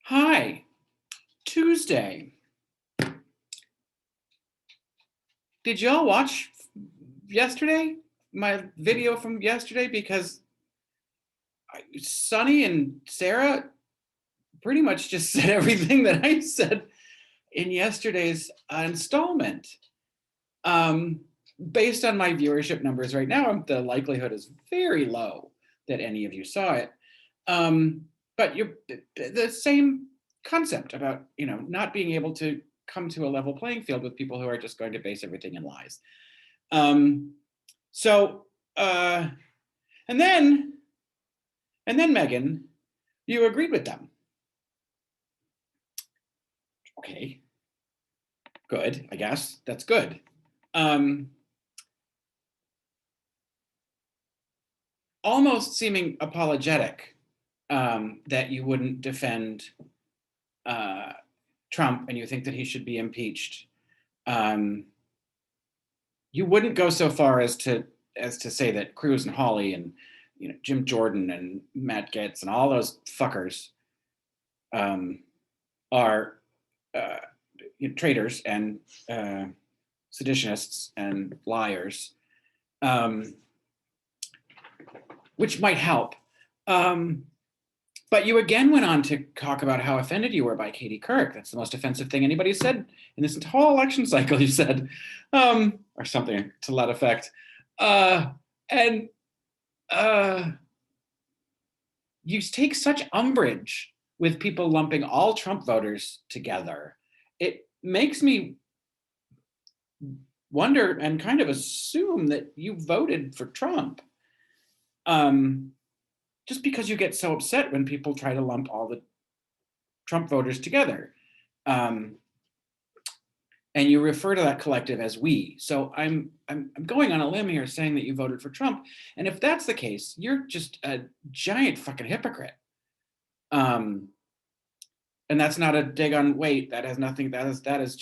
Hi, Tuesday. Did y'all watch yesterday? My video from yesterday? Because Sonny and Sarah pretty much just said everything that I said in yesterday's installment. Um, Based on my viewership numbers right now, the likelihood is very low that any of you saw it. But you're the same concept about not being able to come to a level playing field with people who are just going to base everything in lies. Um, so and then Meghan, you agreed with them. Okay, good. I guess that's good. Almost seeming apologetic that you wouldn't defend Trump and you think that he should be impeached. You wouldn't go so far as to say that Cruz and Hawley and Jim Jordan and Matt Gaetz and all those fuckers are traitors and seditionists and liars, which might help. But you again went on to talk about how offended you were by Katie Couric. That's the most offensive thing anybody said in this whole election cycle, you said, or something to that effect. And you take such umbrage with people lumping all Trump voters together. It makes me wonder and kind of assume that you voted for Trump. Just because you get so upset when people try to lump all the Trump voters together. And you refer to that collective as we. So I'm going on a limb here saying that you voted for Trump. And if that's the case, you're just a giant fucking hypocrite. And that's not a dig on weight. That has nothing. That is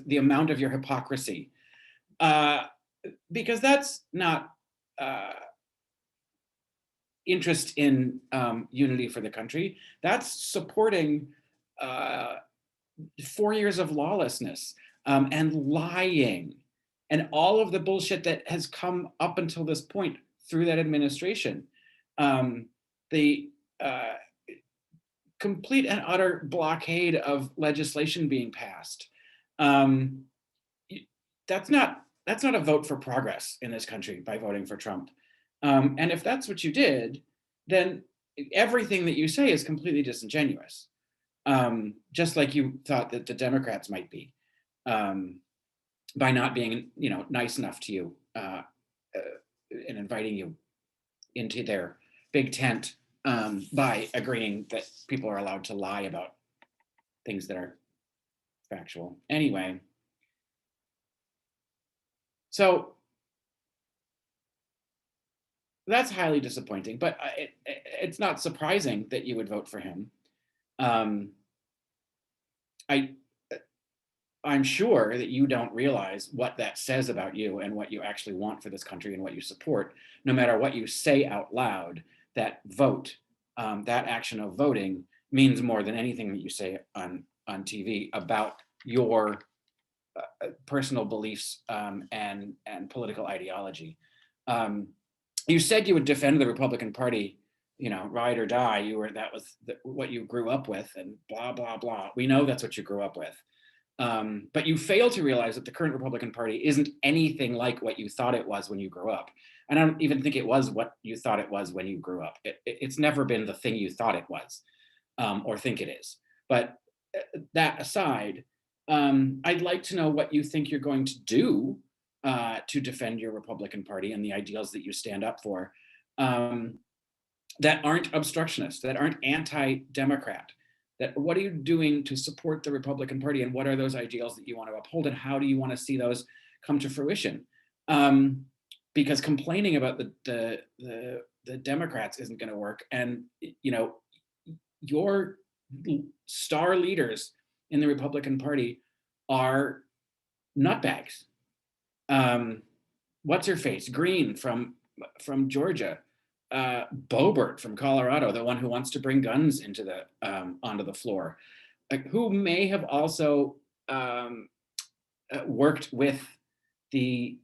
the amount of your hypocrisy. Because that's not interest in unity for the country. That's supporting 4 years of lawlessness and lying and all of the bullshit that has come up until this point through that administration. The complete and utter blockade of legislation being passed. That's not a vote for progress in this country by voting for Trump. And if that's what you did, then everything that you say is completely disingenuous. Just like you thought that the Democrats might be, by not being, nice enough to you and inviting you into their big tent by agreeing that people are allowed to lie about things that are factual. Anyway, so that's highly disappointing, but it's not surprising that you would vote for him. I'm sure that you don't realize what that says about you and what you actually want for this country and what you support. No matter what you say out loud, that vote, that action of voting means more than anything that you say on TV about your personal beliefs and political ideology. You said you would defend the Republican Party, ride or die. That was what you grew up with, and blah blah blah. We know that's what you grew up with. But you fail to realize that the current Republican Party isn't anything like what you thought it was when you grew up. And I don't even think it was what you thought it was when you grew up. It's never been the thing you thought it was or think it is. But that aside, I'd like to know what you think you're going to do to defend your Republican Party and the ideals that you stand up for that aren't obstructionist, that aren't anti-Democrat. That what are you doing to support the Republican Party, and what are those ideals that you want to uphold, and how do you want to see those come to fruition? Because complaining about the Democrats isn't going to work, and your star leaders in the Republican Party are nutbags. What's her face? Green from Georgia. Boebert from Colorado, the one who wants to bring guns into the onto the floor, like, who may have also um, worked with the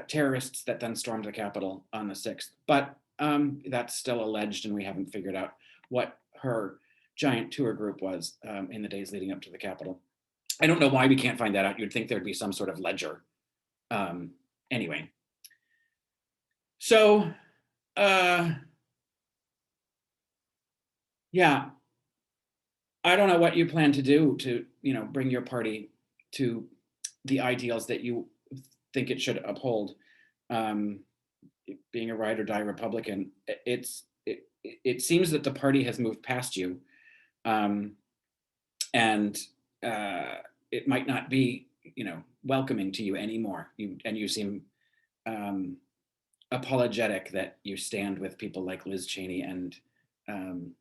terrorists that then stormed the Capitol on the 6th. But that's still alleged, and we haven't figured out what her giant tour group was in the days leading up to the Capitol. I don't know why we can't find that out. You'd think there'd be some sort of ledger. Anyway, so yeah, I don't know what you plan to do to, bring your party to the ideals that you think it should uphold. Um, Being a ride or die Republican, it seems that the party has moved past you, um, and it might not be, welcoming to you anymore. You seem um, apologetic that you stand with people like Liz Cheney and um,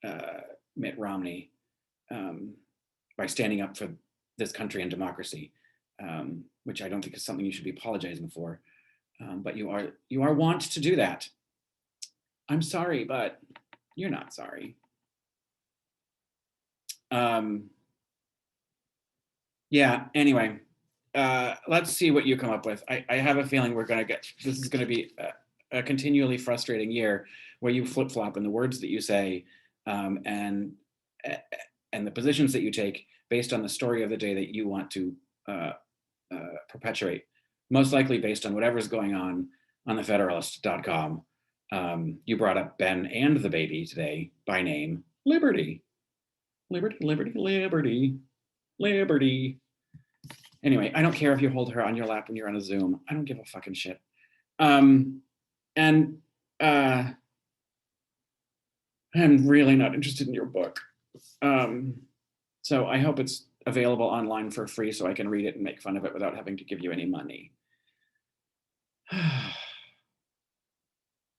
uh, Mitt Romney, um, by standing up for this country and democracy, which I don't think is something you should be apologizing for. But you are wont to do that. I'm sorry, but you're not sorry. Yeah. Anyway, let's see what you come up with. I have a feeling this is going to be a continually frustrating year where you flip flop in the words that you say, and the positions that you take based on the story of the day that you want to uh, perpetuate, most likely based on whatever's going on thefederalist.com. You brought up Ben and the baby today by name. Liberty. Liberty, liberty, liberty, liberty. Anyway, I don't care if you hold her on your lap when you're on a Zoom. I don't give a fucking shit. And I'm really not interested in your book. So I hope it's available online for free so I can read it and make fun of it without having to give you any money.